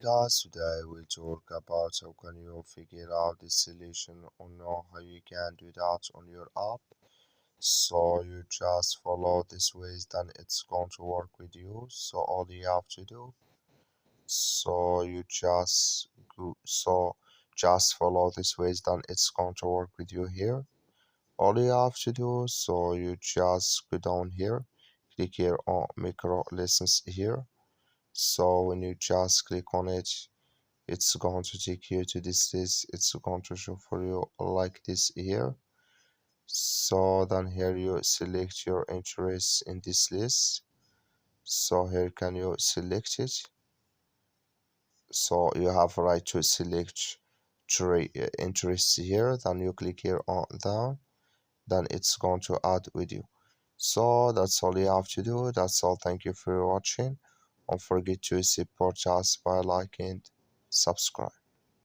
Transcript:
guys, today we'll talk about how can you figure out the solution or know how you can do that on your app. So you just follow this ways, then it's going to work with you. So all you have to do, so you just go, so just follow this ways, then it's going to work with you here. All you have to do, so you just go down here, click here on micro lessons here. So when you just click on it, it's going to take you to this list. It's going to show for you like this here. So then here you select your interest in this list. So here can you select it. So you have right to select interests here. Then you click here on down. Then it's going to add with you. So that's all you have to do. That's all. Thank you for watching. Don't forget to support us by liking, subscribe.